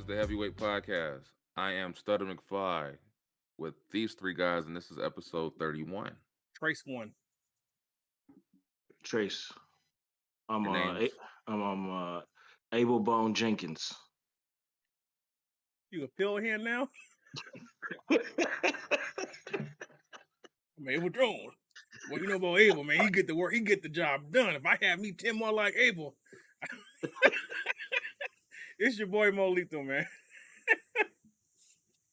is the Heavyweight Podcast. I am Stutta McFly with these three guys, and this is episode 31. Trace one. Trace. I'm Your names? Abel Bone Jenkins. You a pill hand now? I'm Abel Jones. Well, you know about Abel, man. He get the work. He get the job done. If I have me 10 more like Abel, it's your boy Molito, man.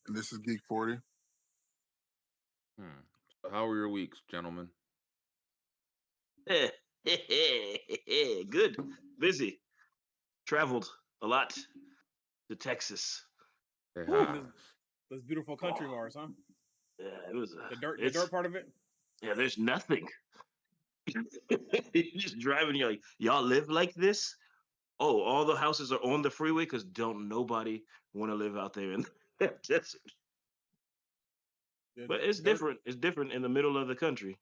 And this is Geek 40. So how were your weeks, gentlemen? Good. Busy. Traveled a lot to Texas. Hey, Ooh, hi. this beautiful country of ours, huh? Yeah, it was The dirt part of it. Yeah, there's nothing. You're just driving. You're like, y'all live like this? Oh, all the houses are on the freeway because don't nobody want to live out there in the desert. The But it's dirt- different. It's different in the middle of the country.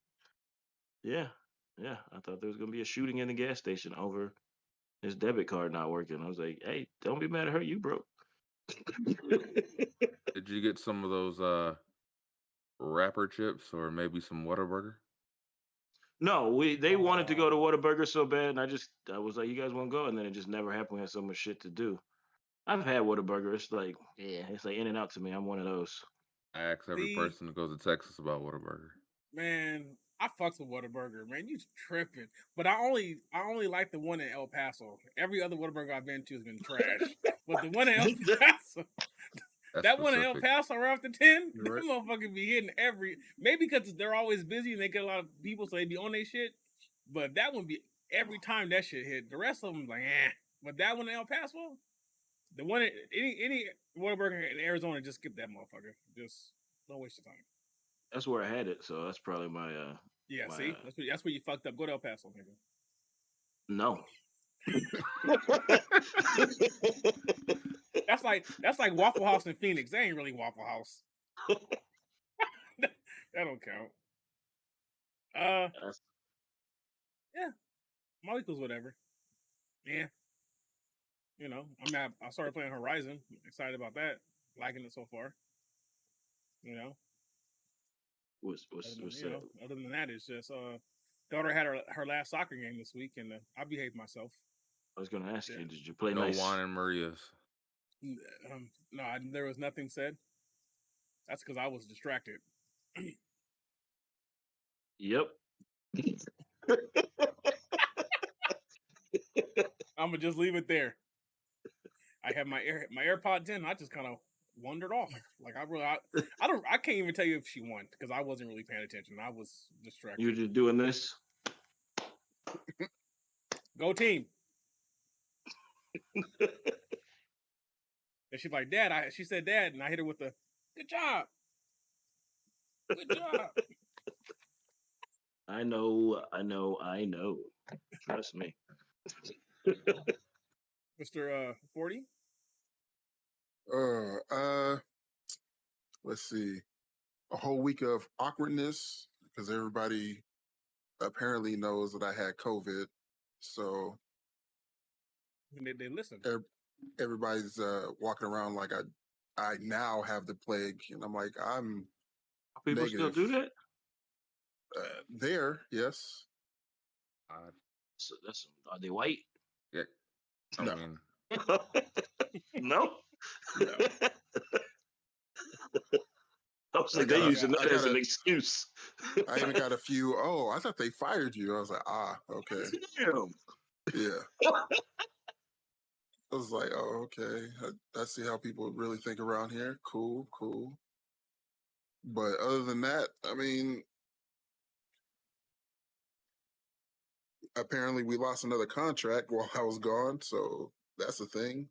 Yeah. I thought there was gonna be a shooting in the gas station over his debit card not working. I was like, hey, don't be mad at her. You broke. Did you get some of those wrapper chips or maybe some Whataburger? No, they wanted to go to Whataburger so bad, and I was like, you guys want to go? And then it just never happened. We had so much shit to do. I've had Whataburger. It's like In and Out to me. I'm one of those. I ask every See? person that goes to Texas about Whataburger. Man, I fucks with Whataburger, man. You tripping? But I only like the one in El Paso. Every other Whataburger I've been to has been trash. But the one in El Paso, That's that one in El specific. Paso right after 10, You're right. that motherfucker be hitting maybe because they're always busy and they get a lot of people, so they be on their shit. But that one be every time that shit hit. The rest of them like, eh. But that one in El Paso, the one in any Whataburger in Arizona, just skip that motherfucker. Just don't waste your time. That's where I had it, so that's probably my Yeah, my, see, that's where you fucked up. Go to El Paso, nigga. no. That's like Waffle House in Phoenix. They ain't really Waffle House. That don't count. That's- Yeah, my week was whatever. Yeah, you know, I started playing Horizon. Excited about that. Liking it so far. You know, what's you know, other than that, it's just daughter had her last soccer game this week, and I behaved myself. I was gonna ask Yeah. you, did you play No nice? Juan and Maria's. No, there was nothing said. That's because I was distracted. Yep. I'm gonna just leave it there. I had my AirPods in. And I just kind of wandered off. Like I can't even tell you if she won because I wasn't really paying attention. I was distracted. You were just doing this. Go team. And she's like, Dad. She said, Dad, and I hit her with the good job. Good job. I know. Trust me. Mr. 40. Let's see. A whole week of awkwardness because everybody apparently knows that I had COVID. So They listen. everybody's walking around like I now have the plague, and I'm like, I'm People negative. still do that. There, yes. So are they white? Yeah. I No. mean, No. No. I was like, I they're got a- using I that as got an a- excuse. I even got a few. Oh, I thought they fired you. I was like, okay, Damn. yeah. I was like, oh, okay. I see how people really think around here. Cool. But other than that, I mean, apparently we lost another contract while I was gone, so that's a thing.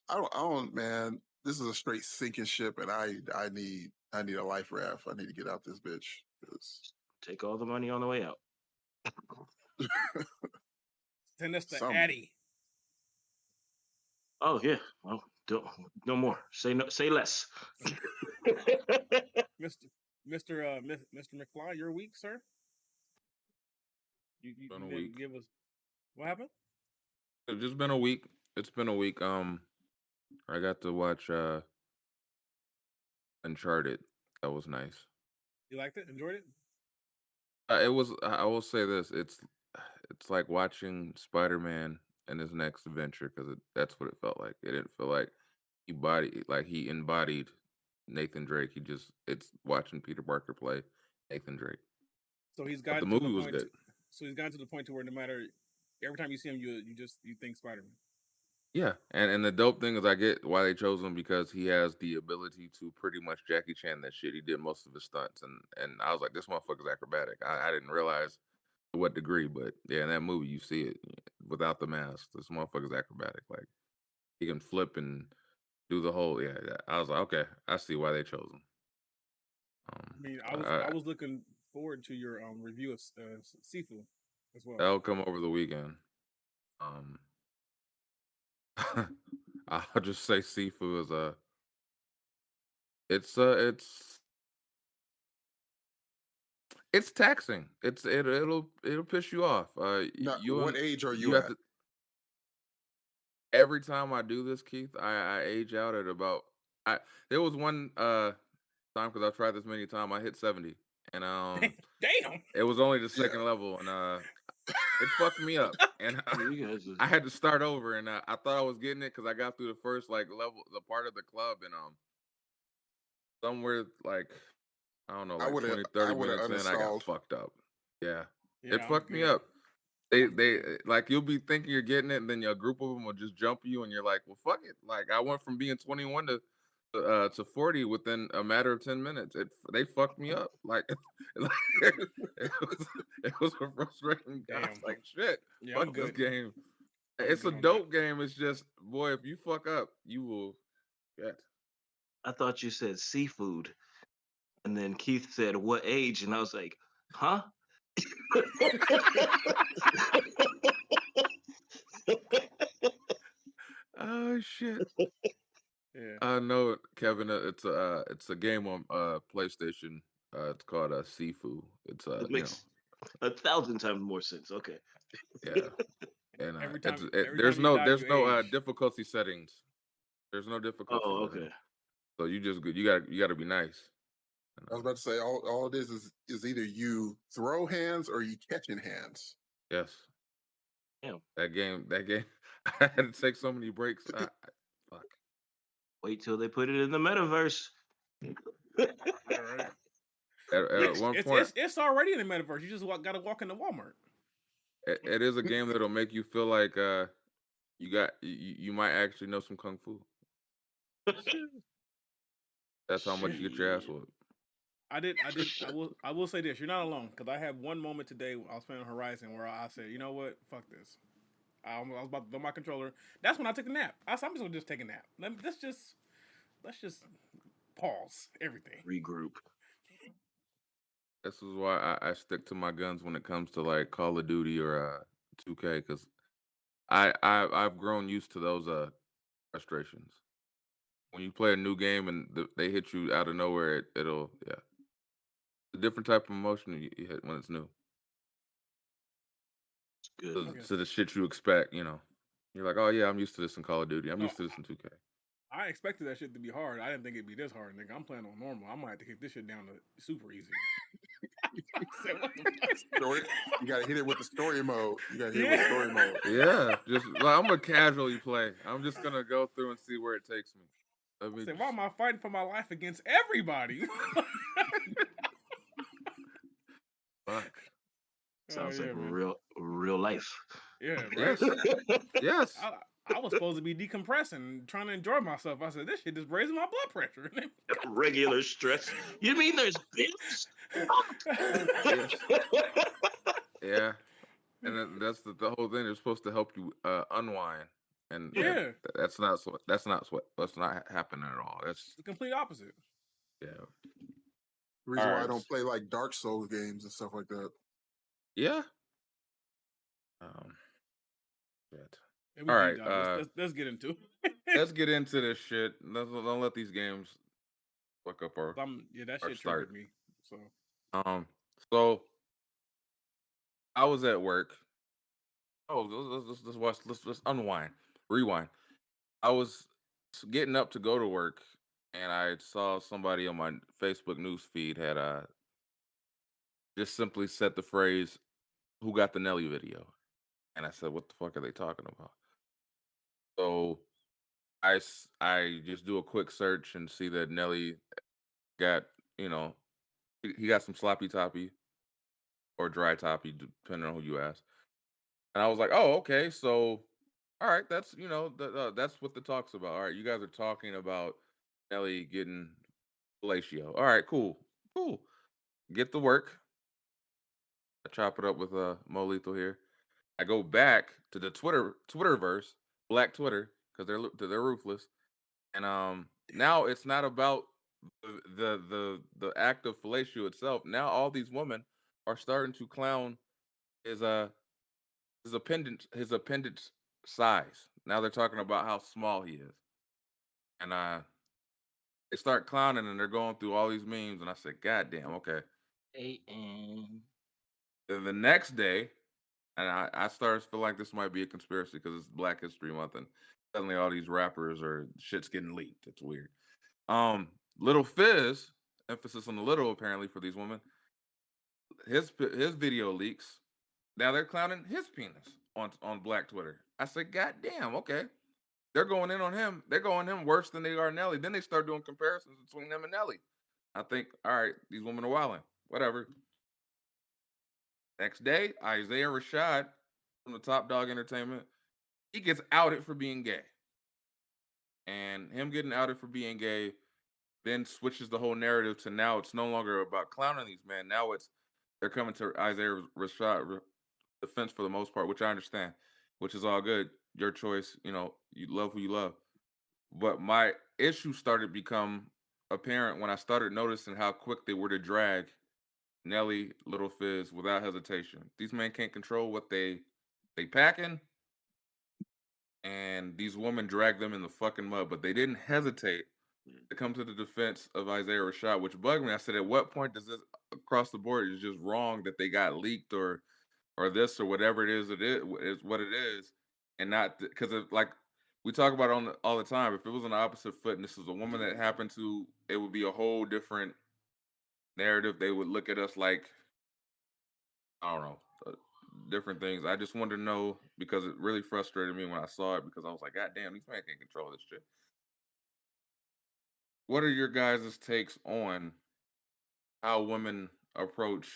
I don't, man. This is a straight sinking ship, and I need a life raft. I need to get out this bitch. 'Cause Take all the money on the way out. Send us to Some- Addy. Oh yeah. Well, no more. Say no. Say less. Mr. McFly, your week, sir. You Been a didn't week. give us what happened? it's just been a week. It's been a week. I got to watch Uncharted. That was nice. You liked it? Enjoyed it? It was. I will say this. It's like watching Spider-Man and his next adventure because that's what it felt like. It didn't feel like he embodied Nathan Drake. It's watching Peter Parker play Nathan Drake. So he's But the gotten to the movie was point. good. So he's gotten to the point to where no matter every time you see him, you think Spider Man. Yeah, and the dope thing is I get why they chose him because he has the ability to pretty much Jackie Chan that shit. He did most of his stunts, and I was like, this motherfucker's acrobatic. I didn't realize to what degree, but yeah, in that movie you see it without the mask. This motherfucker's acrobatic. Like he can flip and do the whole. Yeah, yeah. I was like, okay, I see why they chose him. I mean, I, I was looking forward to your review of Sifu as well. that'll come over the weekend. Um, I'll just say Sifu is a. It's taxing. It'll piss you off. Now, what age are you you have at? to every time I do this, Keith. I age out at about. I There was one time because I've tried this many times. I hit 70, and Damn. it was only the Yeah, second level, and it fucked me up, and You guys are I had to start over, and I thought I was getting it because I got through the first like level, the part of the club, and somewhere like I don't know, I like would have 20, I 30 would have minutes in, I got uninstalled. fucked up. Yeah, it Yeah, I'm fucked me good. up. They I'm they good. like you'll be thinking you're getting it, and then a group of them will just jump you, and you're like, well, fuck it. Like I went from being 21 to 40 within a matter of 10 minutes. They fucked me up. Like, like it was it was a frustrating. I was Damn. like, shit, Yeah, I'm fuck this good. game. I'm It's a good on that. dope game. It's just boy, if you fuck up, you will get. I thought you said seafood, and then Keith said what age, and I was like, huh? Oh shit. Yeah. I know, Kevin. It's a game on PlayStation. It's called Sifu. It's It makes 1,000 times more sense. Okay. yeah, and Every time you die, you there's no age. difficulty settings. There's no difficulty Oh, settings. okay. So you gotta be nice. And, I was about to say all it is either you throw hands or you catching hands. yes, Damn. that game. I had to take so many breaks. Fuck. Wait till they put it in the metaverse. Yeah, right. At one point, It's already in the metaverse. You just got to walk into Walmart. it is a game that'll make you feel like you might actually know some kung fu. Shit. That's how much Shit. you get your ass Shit. whooped. I will say this. You're not alone because I had one moment today. I was playing Horizon where I said, you know what, fuck this. I was about to throw my controller. That's when I took a nap. I said, I'm just gonna just take a nap. Let's just pause everything. Regroup. This is why I stick to my guns when it comes to like Call of Duty or 2K because I've grown used to those frustrations. When you play a new game and they hit you out of nowhere, it'll yeah, a different type of emotion you hit when it's new. It's good. To, Okay. to the shit you expect, you're like, oh yeah, I'm used to this in Call of Duty. I'm No, used to this in 2K. I expected that shit to be hard. I didn't think it'd be this hard, nigga. I'm playing on normal. I might have to kick this shit down to super easy. I said, what the Story, you got to hit it with the story mode. You got to hit it with Yeah. story mode. Yeah, just like I'm a casually play. I'm just gonna go through and see where it takes me. Let I me said, why just am I fighting for my life against everybody? fuck. Oh Sounds like yeah, man. real life. Yeah, right. Yes, yes. I, I was supposed to be decompressing, trying to enjoy myself. I said, this shit is raising my blood pressure. Regular stress. You mean there's bits? Yes. Yeah. And that's the whole thing. They're supposed to help you unwind, and Yeah, that's not happening at all. That's the complete opposite. yeah. The All reason why I right. don't play like Dark Souls games and stuff like that. Yeah. Um. Shit. And we All deep right. dive. Let's get into it. Let's get into this shit. Don't let these games fuck up Yeah, that our shit start. triggered me. So Um. So I was at work. Oh, let's watch. Let's unwind, rewind. I was. getting up to go to work, and I saw somebody on my Facebook news feed had just simply said the phrase, "Who got the Nelly video?" And I said, "What the fuck are they talking about?" So I just do a quick search and see that Nelly got, you know, he got some sloppy toppy or dry toppy, depending on who you ask. And I was like, "Oh, okay, so all right, that's that's what the talk's about. All right, you guys are talking about Nelly getting fellatio. All right, cool, cool. Get to work. I chop it up with Mo Lethal here. I go back to the Twitterverse, Black Twitter, because they're ruthless. And now it's not about the act of fellatio itself. Now all these women are starting to clown his his appendage size. Now they're talking about how small he is, and they start clowning and they're going through all these memes. And I said, God damn, okay. And Then the next day, and I started to feel like this might be a conspiracy because it's Black History Month, and suddenly all these rappers or shit's getting leaked. It's weird. Little Fizz, emphasis on the little apparently for these women. His video leaks. Now they're clowning his penis on Black Twitter. I said, God damn, okay. They're going in on him. They're going him worse than they are Nelly. Then they start doing comparisons between them and Nelly. I think, all right, these women are wilding. Whatever. Next day, Isaiah Rashad from the Top Dog Entertainment, he gets outed for being gay. And him getting outed for being gay then switches the whole narrative to now it's no longer about clowning these men. Now it's they're coming to Isaiah Rashad defense for the most part, which I understand, which is all good. Your choice, you love who you love. But my issue started become apparent when I started noticing how quick they were to drag Nelly, Little Fizz without hesitation. These men can't control what they packing, and these women drag them in the fucking mud. But they didn't hesitate to come to the defense of Isaiah Rashad, which bugged me. I said, at what point does this across the board is just wrong that they got leaked or this or whatever it is what it is, and not because like we talk about all the time. If it was on the opposite foot and this was a woman that happened to, it would be a whole different narrative. They would look at us like I don't know. Different things. I just wanted to know because it really frustrated me when I saw it because I was like, God damn, these men can't control this shit. What are your guys' takes on how women approach,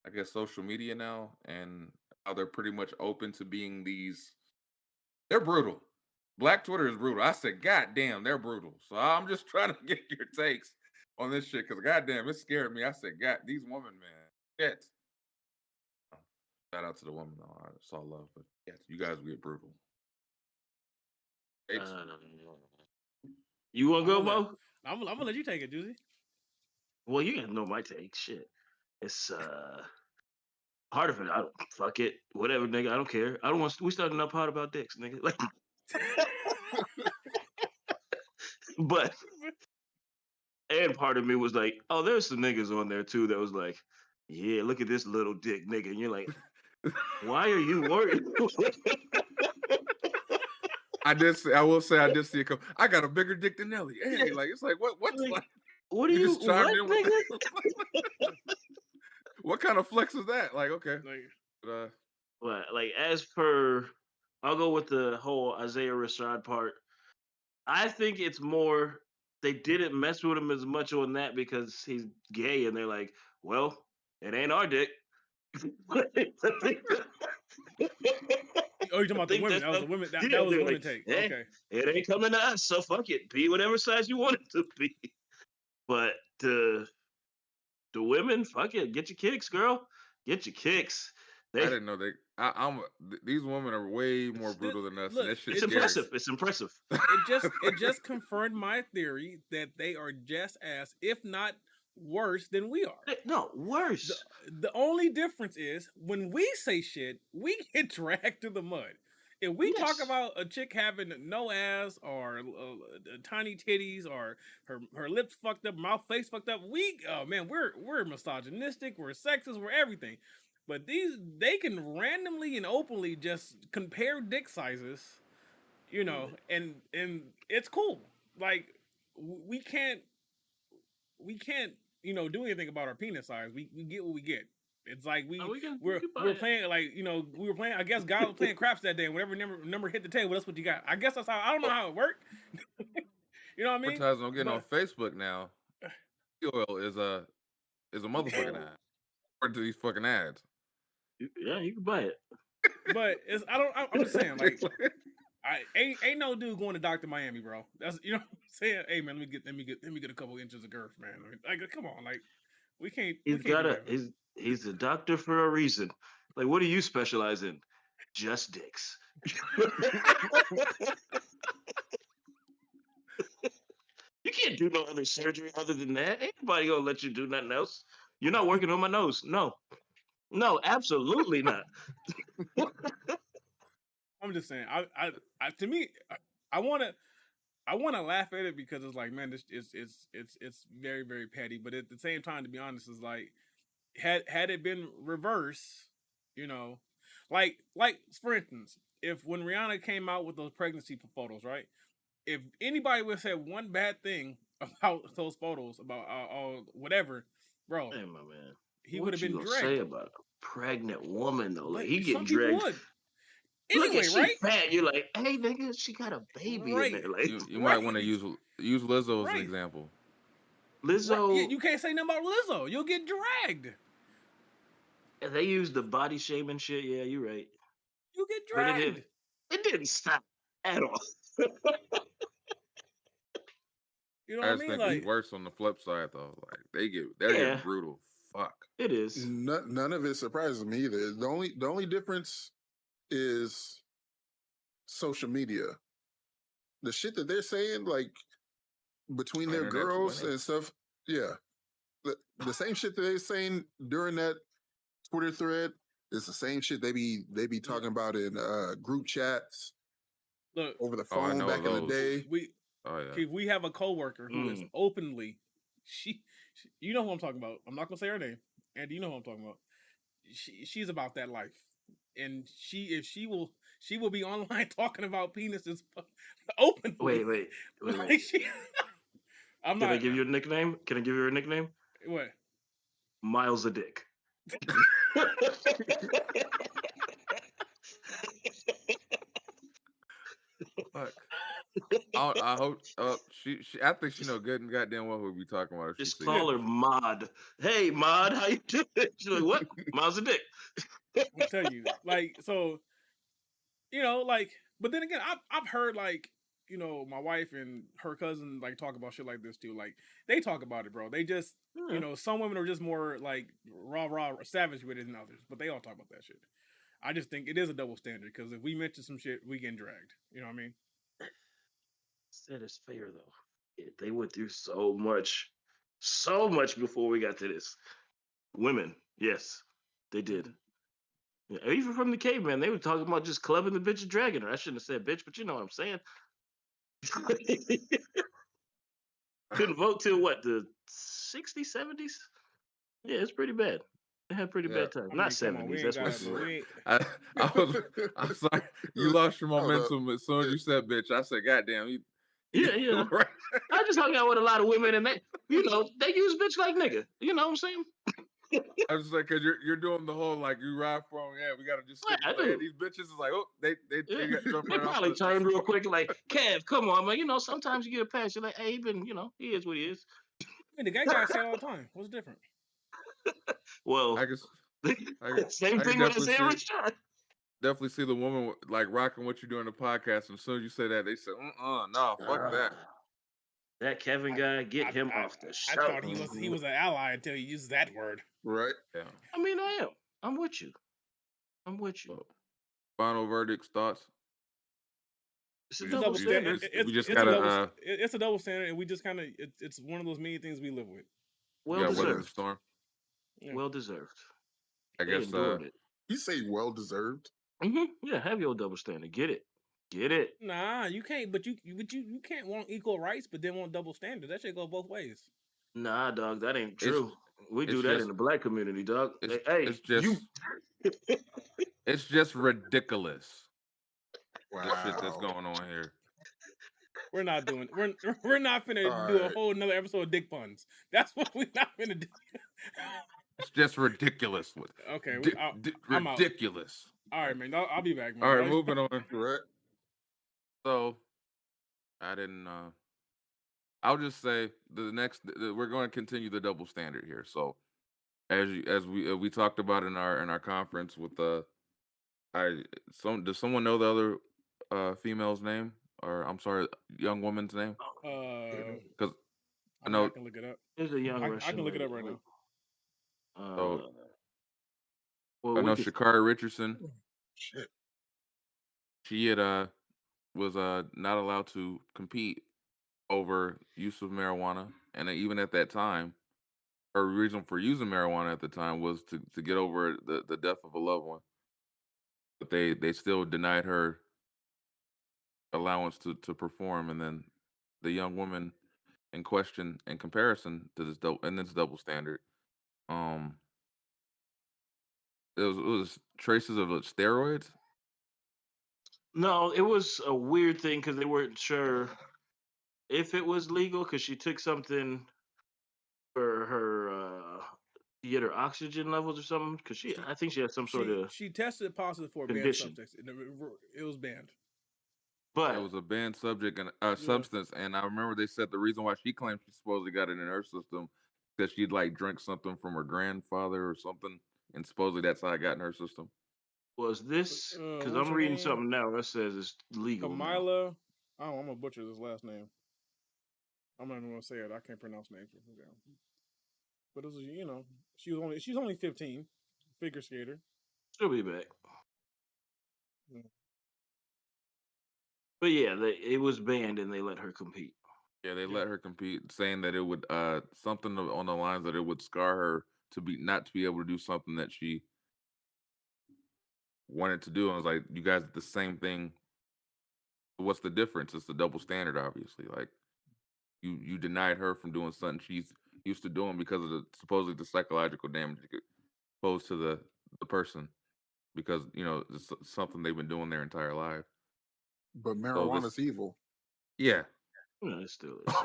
I guess, social media now and how they're pretty much open to being these? They're brutal. Black Twitter is brutal. I said, God damn, they're brutal. So I'm just trying to get your takes on this shit because, God damn, it scared me. I said, God, these women, man, shit. Shout out to the woman, though. I saw love, but yes, you guys get brutal. Takes? uh, you want to I'm go, gonna let Mo? I'm gonna let you take it, Juicy. Well, you gotta know my take. Shit, it's part of it. I don't fuck it, whatever, nigga. I don't care. I don't want. We starting up hot about dicks, nigga. Like, but and part of me was like, oh, there's some niggas on there too that was like, yeah, look at this little dick nigga, and you're like, why are you worried? I will say, I did see a couple. I got a bigger dick than Nelly. Hey, Yeah, like it's like what's like, like what are you you? just chimed What, in with nigga? that. What kind of flex is that? Like, okay, Like, but, But like, as per, I'll go with the whole Isaiah Rashad part. I think it's more they didn't mess with him as much on that because he's gay, and they're like, well, it ain't our dick. I think oh, you talking I about the think women? that's That was how, the women. That yeah, was a they're women like, take. eh, Okay. it ain't coming to us, so fuck it. Be whatever size you want it to be. But the women, fuck it. Get your kicks, girl. Get your kicks. I They didn't know they. These women are way more Th- brutal than us, and Look, that shit's it's it scary. just impressive. It's impressive. it just confirmed my theory that they are just as, if not worse, than we are. No, The worse. the only difference is when we say shit, we get dragged through the mud. If we talk Yes. about a chick having no ass or tiny titties or her lips fucked up, mouth face fucked up, oh man, we're misogynistic, we're sexist, we're everything. But they can randomly and openly just compare dick sizes, you know, and it's cool. Like we can't do anything about our penis size. We get what we get. It's like Oh, we can we're buy playing like we were playing. I guess God was playing craps that day. And whatever number hit the table, that's what you got. I guess that's how. I don't know how it worked. You know what I mean? Advertising I'm getting on But Facebook now. Oil is a motherfucking ad. According to these fucking ads. Yeah, you can buy it. but it's I'm just saying like ain't no dude going to Dr. Miami, bro. That's what I'm saying. Hey man, let me get a couple inches of girth, man. Like come on, like we can't He's do got that. he's a doctor for a reason. Like, what do you specialize in? Just dicks. You can't do no other surgery other than that. Ain't nobody gonna let you do nothing else. You're not working on my nose. No, absolutely not. I'm just saying. To me, I want to laugh at it because it's like, man, this it's very very petty. But at the same time, to be honest, it's like had it been reverse, you know, like for instance, if when Rihanna came out with those pregnancy photos, right? If anybody would say one bad thing about those photos, about whatever, bro, Hey, my man, he would what have you been gonna say dragged. about a pregnant woman though? Like, But he getting some people dragged. would. Look at Anyway, she right? fat. You're like, hey nigga, she got a baby in Right. there. Like You might Right. want to use Lizzo as an Right. example. Right. Yeah, Lizzo, you can't say nothing about Lizzo. You'll get dragged. they use the body shaming shit. Yeah, you're right. You get But dragged. it didn't stop at all. You know what I I just mean? think it's Like, worse on the flip side though. Like they're getting Yeah, brutal. Fuck. it is. None of it surprises me either. The only difference is social media. The shit that they're saying, like between their Internet's girls winning. and stuff, yeah. The same shit that they're saying during that Twitter thread is the same shit they be talking about in group chats look, over the Oh, I phone know back in the those. day. Oh yeah. we have a coworker who is Mm. openly, you know who I'm talking about. I'm not gonna say her name, and you know who I'm talking about. She's about that life, and she will be online talking about penises openly. Wait. Like I'm Can I not. give you a nickname? Can I give you a nickname? What? Miles a Dick. Fuck. I hope. She. I think she know good and goddamn well who we be talking about if she Just see it. call her Mod. Hey, Mod, how you doing? She's like, what? Miles a Dick. I'm telling you, like, so, like, but then again, I've heard like, my wife and her cousin like talk about shit like this too. Like, they talk about it, bro. They just, Yeah. some women are just more like raw savage with it than others, but they all talk about that shit. I just think it is a double standard because if we mention some shit, we get dragged. You know what I mean? Said it's fair though. They went through so much before we got to this. Women, yes, they did. Yeah, even from the caveman, they were talking about just clubbing the bitch and dragging her. I shouldn't have said bitch, but you know what I'm saying. Couldn't vote till what, the 60s, 70s? Yeah, it's pretty bad. They had pretty Yeah. bad time. I Not mean, come on, 70s. we ain't That's got, what but we ain't. I'm sorry. You lost your Hold up. momentum as soon as you said bitch. I said, goddamn, you Yeah. right. I just hung out with a lot of women and they use bitch like nigga. You know what I'm saying? I was just like, cause you're doing the whole like you ride from we gotta just skip. Yeah, I Yeah, do. these bitches is like, oh, they Yeah. got jumped They right off probably the turned real quick like, Kev, come on, man. Sometimes you get a pass. You're like, hey, he is what he is. I mean, the gay guys say it all the time. What's different? Well, I guess same I could thing when I say Rashad. definitely see the woman like rocking what you do in the podcast. And as soon as you say that, they say, no, fuck that. That Kevin guy, get him off the I show. thought he was an ally until he used that word. Right. Yeah. I mean, I am. I'm with you. So, final verdicts, thoughts. It's a We double standard. just gotta It's a double standard, and we just kind of it's one of those many things we live with. Well weather the deserved. storm. Yeah. Well deserved. I They guess endured it. You say well deserved. Yeah, have your double standard. Get it. Nah, you can't. But you can't want equal rights, but then want double standards. That should go both ways. Nah, dog, that ain't It's true. We it's do that just in the black community, dog. it's Hey, it's you. just it's just ridiculous. this shit that's Wow. going on here. We're not doing. We're not finna All do a right. whole another episode of dick puns. That's what we're not finna do. It's just ridiculous. Okay, I'm out. Ridiculous. All right, man. I'll be back, All man. right, moving on. Correct. So I didn't. I'll just say the next. We're going to continue the double standard here. So as we talked about in our conference with I does someone know the other female's name, or I'm sorry, young woman's name? Uh, Because I I mean, I know. can look it up. There's a young I can Russian look it lady. up right now. So Well, I we know could. Shakari Richardson. Shit. She had was not allowed to compete over use of marijuana, and even at that time, her reason for using marijuana at the time was to get over the death of a loved one. But they still denied her allowance to perform, and then the young woman in question, in comparison to this double standard, um, it was traces of steroids. No, it was a weird thing because they weren't sure if it was legal because she took something for her to get her oxygen levels or something. Because I think she had some sort of She tested positive for a banned condition. substance. It was banned. It But was a banned subject and Yeah. substance, and I remember they said the reason why she claimed she supposedly got it in her system because she'd like drink something from her grandfather or something, and supposedly that's how it got in her system. was this because What's I'm her reading name? something now that says it's legal now. Kamila. Oh, I'm gonna butcher this last name. I'm not even gonna say it. I can't pronounce names. But it was, she's only 15, figure skater. She'll be back. Yeah. But yeah, it was banned and they let her compete. Yeah, they Yeah. let her compete, saying that it would something on the lines that it would scar her to be not to be able to do something that she wanted to do. And I was like, you guys did the same thing. What's the difference? It's the double standard, obviously. Like you denied her from doing something she's used to doing because of supposedly the psychological damage it could pose to the person because it's something they've been doing their entire life. But So this, marijuana's evil. yeah, It still is.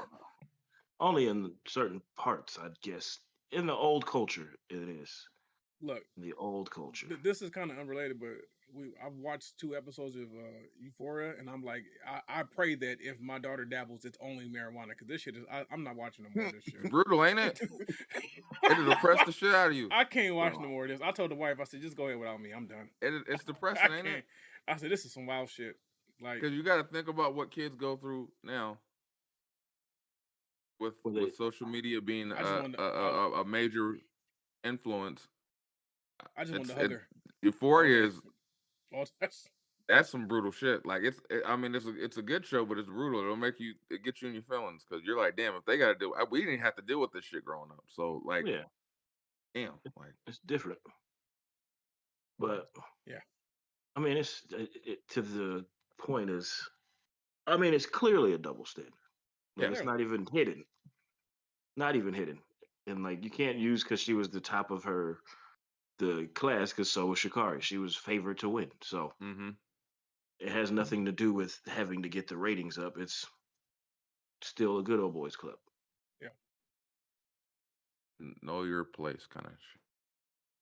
Only in certain parts, I guess. In the old culture, it is. Look, In the old culture. this is kind of unrelated, but I've watched 2 episodes of Euphoria, and I'm like, I pray that if my daughter dabbles, it's only marijuana because this shit is. I'm not watching no more of this shit. it's brutal, ain't it? It'll depress the shit out of you. I can't watch no more of this. I told the wife, I said, just go ahead without me. I'm done. It's I depressing, ain't can't. it? I said, this is some wild shit. Like, Because you got to think about what kids go through now with Well, with social media being I just wanted, a major influence. I just wanted It's to hug her. Euphoria is Oh, that's some brutal shit. Like I mean, it's a good show, but it's brutal. It gets you in your feelings because you're like, damn, if they got to do, we didn't have to deal with this shit growing up. So like, yeah, damn, like it's different. But yeah. I mean, to the point is, I mean, it's clearly a double standard. Like yeah, it's Clearly. not even hidden. Not even hidden. And like you can't use because she was the top of the class because so was Shikari. She was favored to win. So mm-hmm. it has nothing to do with having to get the ratings up. It's still a good old boys club. Yeah. Know your place, kind of.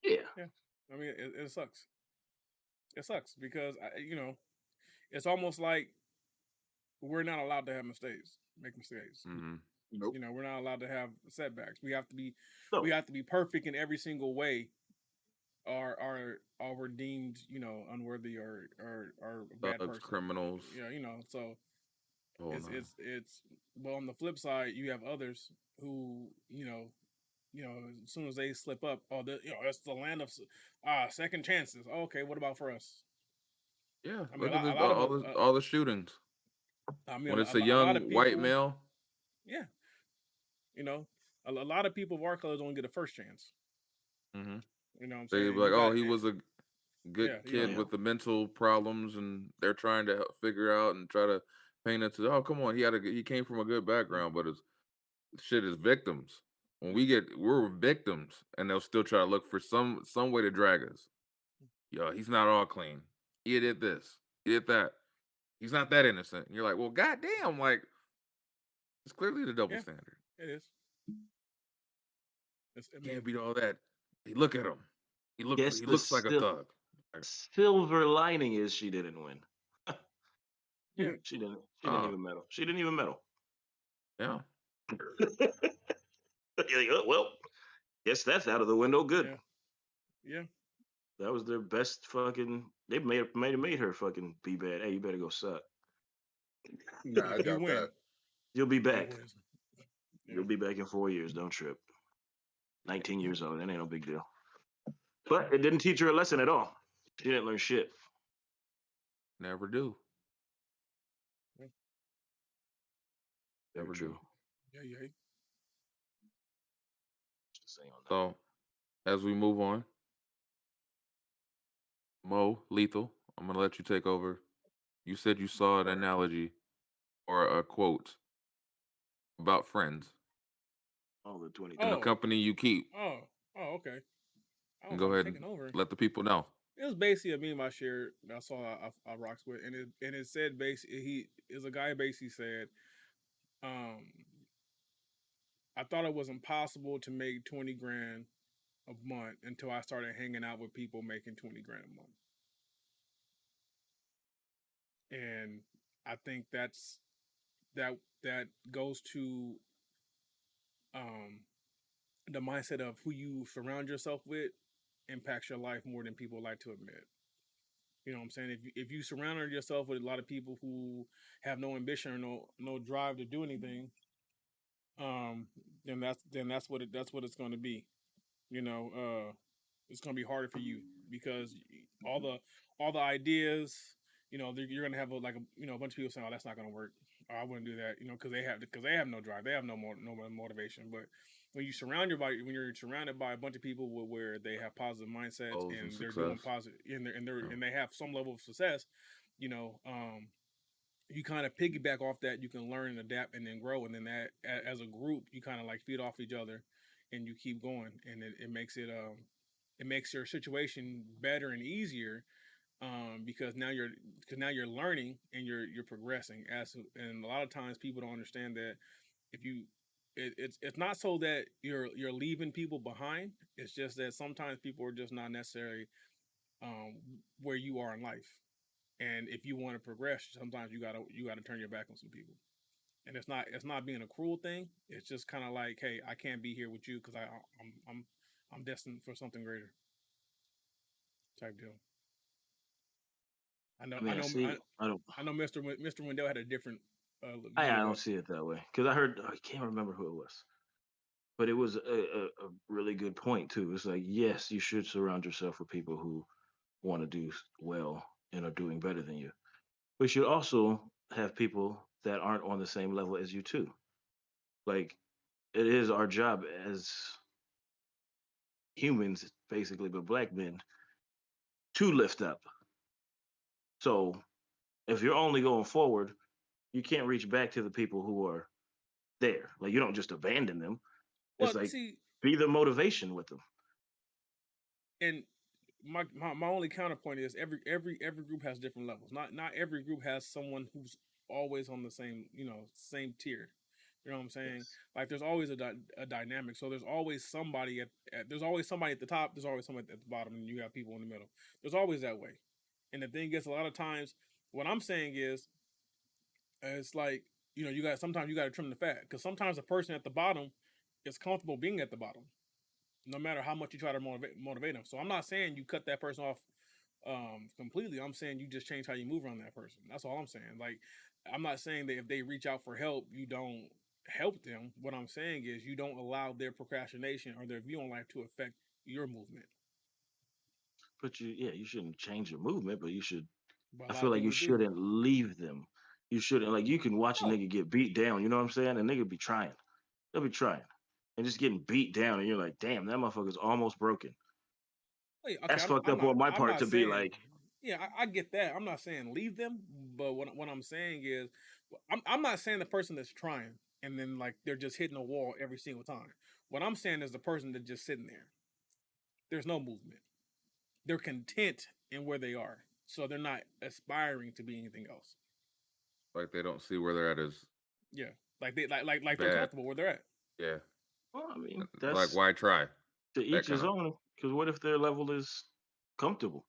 Yeah. Yeah. I mean, it sucks. It sucks because it's almost like we're not allowed to have mistakes, make mistakes. Mm-hmm. Nope. We're not allowed to have setbacks. We have to be So perfect in every single way, or we're deemed unworthy or a bad Thugs, person. criminals. Yeah, so Oh no. it's but on the flip side, you have others who as soon as they slip up, it's the land of second chances. Okay, what about for us? Yeah, I mean, look at a this, lot of us. all the shootings. I mean, When it's a a lot young of white people. male, Yeah, a lot of people of our colors don't get a first chance. mm-hmm. You know what I'm They saying? be And like, you oh, got he was a good yeah, kid yeah. with the mental problems, and they're trying to figure out and try to paint it to, oh, come on, he came from a good background, but it's shit is victims. When we're victims, and they'll still try to look for some way to drag us. Yo, he's not all clean. He did this. He did that. He's not that innocent. And you're like, well, goddamn, like it's clearly the double Yeah, standard. it is. I Can't mean, beat all that. Hey, look at him. Guess He the looks like a thug. Like, silver lining is she didn't win. yeah, She didn't. She didn't oh, even medal. She didn't even medal. yeah. You're like, oh, well, guess that's out of the window. Good. yeah, yeah. That was their best fucking. They made her fucking be bad. Hey, you better go suck. Nah, I You doubt that. win. You'll be He back. wins. Yeah. You'll be back in 4 years. Don't trip. 19 years old. That ain't no big deal. But it didn't teach her a lesson at all. She didn't learn shit. Never do. Yeah, Very Never do. true. yeah, yeah. Just to say on that. So as we move on, Mo, Lethal, I'm gonna let you take over. You said you saw an All right. analogy or a quote about friends All the and the 2020. Oh, company you keep. oh, oh. Okay. I And was go like ahead and taking over. let the people know. It was basically a meme I shared. I saw I rocks with, and it said basically he is a guy basically said, um, I thought it was impossible to make 20 grand a month until I started hanging out with people making 20 grand a month, and I think that goes to um the mindset of who you surround yourself with impacts your life more than people like to admit. You know what I'm saying? If you surround yourself with a lot of people who have no ambition or no drive to do anything, um, then that's what it's going to be. You know, it's going to be harder for you because all the all the ideas, you're going to have a bunch of people saying, "Oh, that's not going to work. Oh, I wouldn't do that," because they have no drive, they have no motivation. But when you're surrounded by a bunch of people where they have positive mindsets Goals and and they're doing success. positive Yeah. and they have some level of success, you know, you kind of piggyback off that. You can learn and adapt and then grow, and then that as a group, you kind of like feed off each other, and you keep going, and it makes your situation better and easier, because now you're learning and you're progressing and a lot of times people don't understand that if you it's not so that you're leaving people behind. It's just that sometimes people are just not necessarily um, where you are in life, and if you want to progress, sometimes you gotta turn your back on some people. And it's not being a cruel thing. It's just kind of like, hey, I can't be here with you because I'm destined for something greater type deal. I know I mean, I I know see. I don't. I know Mr. Wendell had a different I view of don't it. see it that way because I heard. I can't remember who it was, but it was a really good point too. It's like, yes, you should surround yourself with people who want to do well and are doing better than you. But you should also have people that aren't on the same level as you too. Like, it is our job as humans, basically, but black men, to lift up. So if you're only going forward, you can't reach back to the people who are there. Like, you don't just abandon them. It's Well, like, see, be the motivation with them. and my only counterpoint is every group has different levels. Not every group has someone who's always on the same tier. You know what I'm saying? Yes. Like there's always a dynamic. So there's always somebody there's always somebody at the top. There's always somebody at the bottom, and you have people in the middle. There's always that way. And the thing is, a lot of times, what I'm saying is, it's like sometimes you got to trim the fat because sometimes the person at the bottom is comfortable being at the bottom no matter how much you try to motivate them. So I'm not saying you cut that person off completely. I'm saying you just change how you move around that person. That's all I'm saying. Like, I'm not saying that if they reach out for help, you don't help them. What I'm saying is you don't allow their procrastination or their view on life to affect your movement. But yeah, you shouldn't change your movement, but you should. But a I lot feel of like you people do. shouldn't leave them. You shouldn't, like, you can watch a Oh, nigga get beat down, you know what I'm saying? And nigga be trying. They'll be trying. And just getting beat down, and you're like, damn, that motherfucker's almost broken. wait, okay. That's fucked I'm up not. on my I'm part not to be saying. like, Yeah, I get that. I'm not saying leave them, but what I'm saying is, I'm not saying the person that's trying and then like they're just hitting a wall every single time. What I'm saying is the person that's just sitting there. There's no movement. They're content in where they are, so they're not aspiring to be anything else. Like they don't see where they're at as Yeah, like they're bad. comfortable where they're at. Yeah. Well, I mean, Like that's why try? to That each kind his of. own. Because what if their level is comfortable?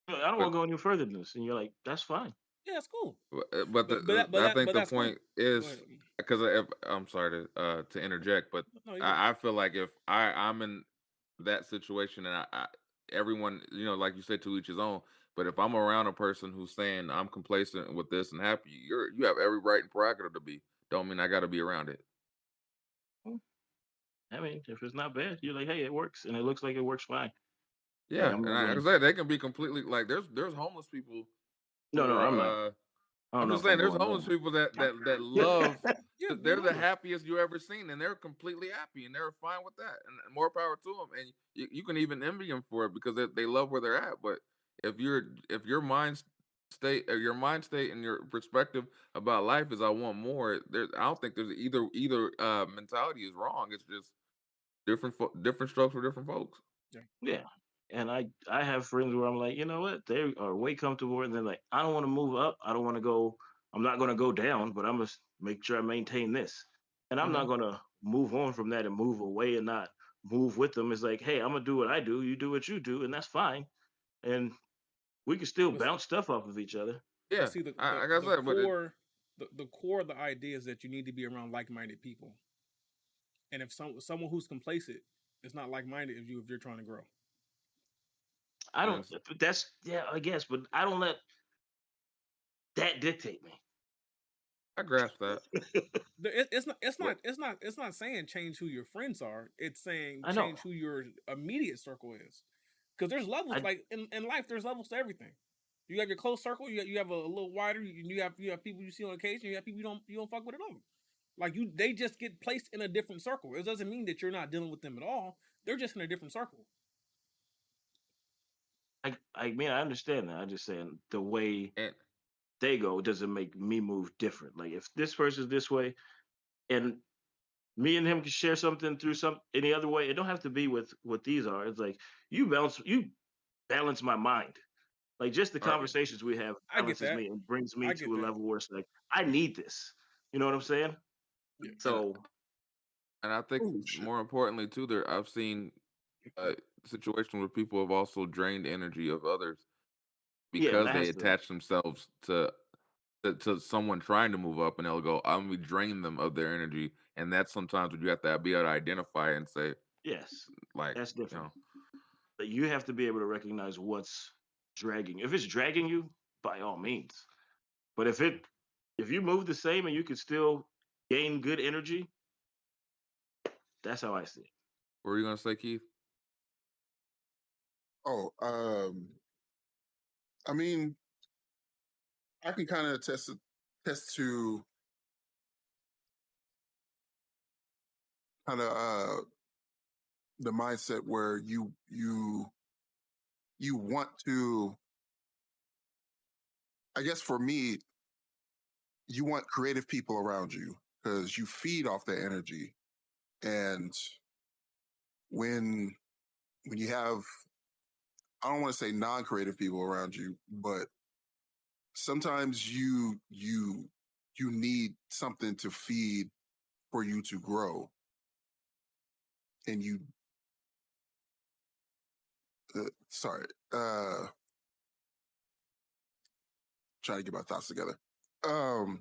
I don't But want to go any further than this, and you're like, that's fine. Yeah, it's cool. but I think But the that's cool. point Go ahead. is because I'm sorry to interject, but No, you good. I feel like if I'm in that situation and everyone like you said to each his own. But if I'm around a person who's saying I'm complacent with this and happy, you have every right and prerogative to be. Don't mean I got to be around it. Well, I mean, if it's not bad, you're like, hey, it works, and it looks like it works fine. Hey, Yeah, I'm and not like gonna. I said, they can be completely like there's homeless people No, who no, are I'm not. I don't I'm know just if saying I'm there's going homeless there. people that Yeah, love Yeah, we're they're the homeless. happiest you ever seen and they're completely happy and they're fine with that and more power to them and you can even envy them for it because they love where they're at. But if your mind state and your perspective about life is I want more, I don't think there's either mentality is wrong. It's just different strokes for different folks. Yeah. yeah. And I have friends where I'm like, you know what? They are way comfortable, and they're like, I don't want to move up. I don't want to go. I'm not going to go down, but I'm gonna make sure I maintain this. And I'm Mm-hmm. not going to move on from that and move away and not move with them. It's like, hey, I'm gonna do what I do. You do what you do, and that's fine. And we can still But bounce stuff off of each other. but Yeah, see like I said, but the core of the idea is that you need to be around like minded people. And if someone who's complacent is not like minded if you're trying to grow. I don't. it's, That's yeah, I guess, but I don't let that dictate me. I grasp that. It's not saying change who your friends are. It's saying I know. change who your immediate circle is. Because there's levels, I like in life, there's levels to everything. You have your close circle. You have a little wider. You have people you see on occasion. You have people you don't fuck with at all. Like they just get placed in a different circle. It doesn't mean that you're not dealing with them at all. They're just in a different circle. I mean, I understand that. I'm just saying the way And they go doesn't make me move different. Like if this person's this way, and me and him can share something through some any other way, it don't have to be with what these are. It's like you balance my mind. Like just the right. Yeah, conversations we have I get balances that. me and brings me I get to a that. level where it's like I need this. You know what I'm saying? Yeah. and So and I think Oh shit. more importantly too, there I've seen uh, situations where people have also drained energy of others yeah, because that they has to attach themselves to someone trying to move up, and they'll go, "I'm gonna drain them of their energy," and that's sometimes what you have to be able to identify and say, yes, like, that's you different. know, But you have to be able to recognize what's dragging. If it's dragging you, by all means. But if you move the same and you can still gain good energy, that's how I see it. what are you gonna say, Keith? Oh, I mean, I can kind of attest to kind of the mindset where you want to. I guess for me, you want creative people around you because you feed off that energy, and when when you have, I don't want to say non-creative people around you, but sometimes you need something to feed for you to grow, and you sorry, trying to get my thoughts together. Um,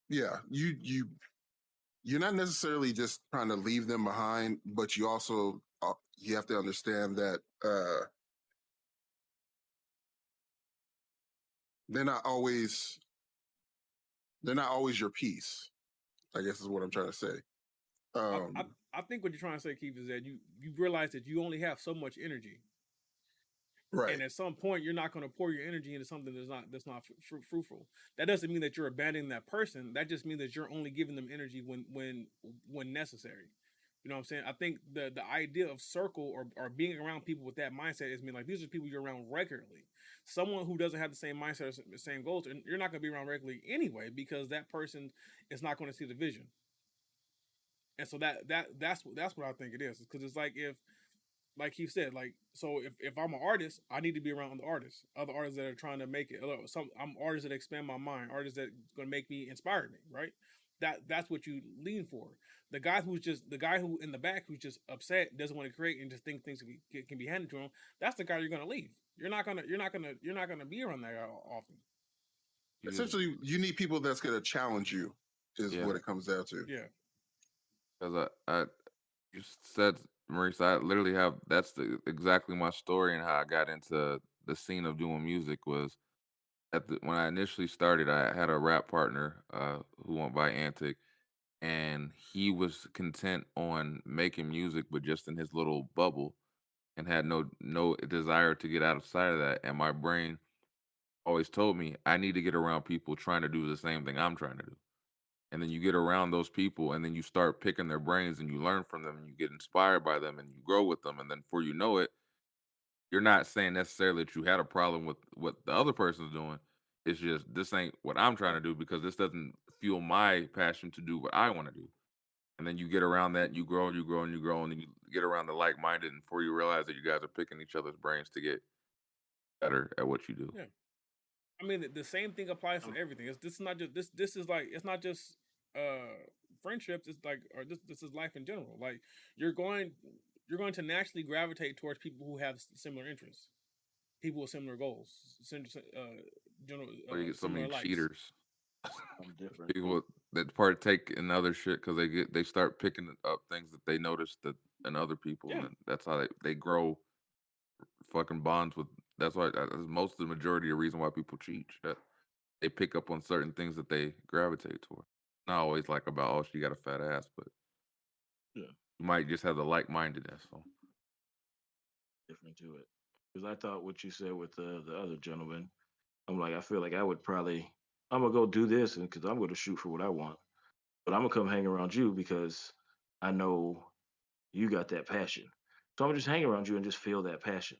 yeah, you're not necessarily just trying to leave them behind, but you also you have to understand that they're not always they're not always your piece. I guess is what I'm trying to say. I, I Um, I think what you're trying to say, Keith, is that you realize that you only have so much energy, right. and at some point you're not going to pour your energy into something that's not fruitful. That doesn't mean that you're abandoning that person. That just means that you're only giving them energy when necessary. You know what I'm saying? I think the idea of circle or being around people with that mindset is mean like these are people you're around regularly. Someone who doesn't have the same mindset or the same goals, and you're not going to be around regularly anyway because that person is not going to see the vision. And so that's what I think it is because it's like like he said, like so if I'm an artist, I need to be around other artists that are trying to make it. I'm artists that expand my mind, artists that gonna make me inspire me, right? That's what you lean for. The guy who in the back who's just upset, doesn't want to create, and just think things can be handed to him. That's the guy you're gonna leave. You're not gonna be around that guy often. Essentially, you need people that's going to challenge you, is what it comes down to. Yeah. Because you said, Maurice, I literally have exactly my story and how I got into the scene of doing music was when I initially started. I had a rap partner who went by Antic, and he was content on making music, but just in his little bubble, and had no desire to get outside of that. And my brain always told me I need to get around people trying to do the same thing I'm trying to do. And then you get around those people, and then you start picking their brains, and you learn from them, and you get inspired by them, and you grow with them. And then before you know it, you're not saying necessarily that you had a problem with what the other person's doing. It's just this ain't what I'm trying to do because this doesn't fuel my passion to do what I want to do. And then you get around that, and you grow and you grow and you grow, and then you get around the like minded, and before you realize that you guys are picking each other's brains to get better at what you do. Yeah. I mean, the same thing applies to everything. This is not just this. This is like it's not just friendships. It's like or this is life in general. Like you're going you're going to naturally gravitate towards people who have similar interests, people with similar goals, general So you get so similar many likes. cheaters. I'm different. People that partake in other shit because they start picking up things that they notice that in other people, and Yeah, then that's how they grow fucking bonds with. That's why that's most of the majority of the reason why people cheat. That they pick up on certain things that they gravitate toward. Not always like about, oh, she got a fat ass, but Yeah, you might just have the like mindedness. So different to it. Because I thought what you said with the other gentleman, I'm like, I feel like I would probably, I'm gonna go do this, and because I'm gonna shoot for what I want, but I'm gonna come hang around you because I know you got that passion. So I'm gonna just hang around you and just feel that passion.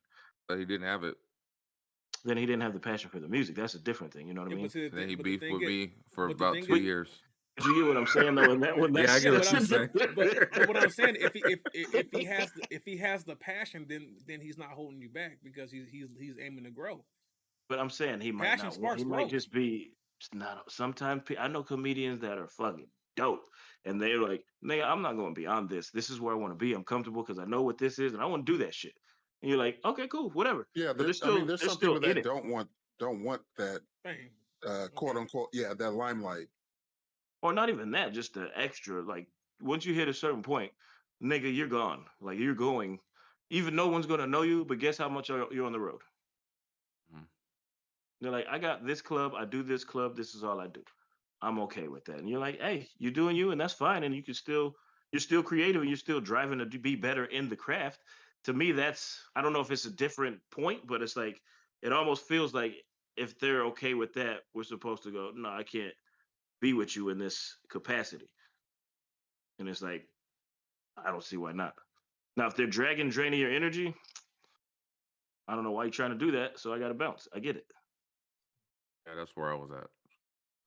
but he didn't have it. Then he didn't have the passion for the music. That's a different thing. You know what I yeah. mean? And then he But the beefed thing with is, me for but the about thing two is, But years. you get what I'm saying though, and right? Yeah, I that's get Yeah, what but that's you're a saying. but what I'm different. saying, if he has the passion, then he's not holding you back because he's aiming to grow. But I'm saying he might Passion not want. sparks He might growth. just be not. Sometimes I know comedians that are fucking dope, and they're like, "Nigga, I'm not going beyond this. This is where I want to be. I'm comfortable because I know what this is, and I want to do that shit." And you're like, "Okay, cool, whatever." Yeah, But I mean, there's they're some still people in that it. don't want that Bang. quote Okay. unquote, yeah, that limelight. Or not even that, just the extra. Like once you hit a certain point, nigga, you're gone. Like you're going. Even no one's gonna know you, but guess how much you're on the road? Mhm. They're like, I got this club, I do this club, this is all I do. I'm okay with that. And you're like, hey, you're doing you, and that's fine. And you're still creative, and you're still driving to be better in the craft. To me, that's I don't know if it's a different point, but it's like it almost feels like if they're okay with that, we're supposed to go, no, I can't be with you in this capacity. And it's like, I don't see why not. Now, if they're draining your energy, I don't know why you're trying to do that. So I got to bounce. I get it. Yeah, that's where I was at.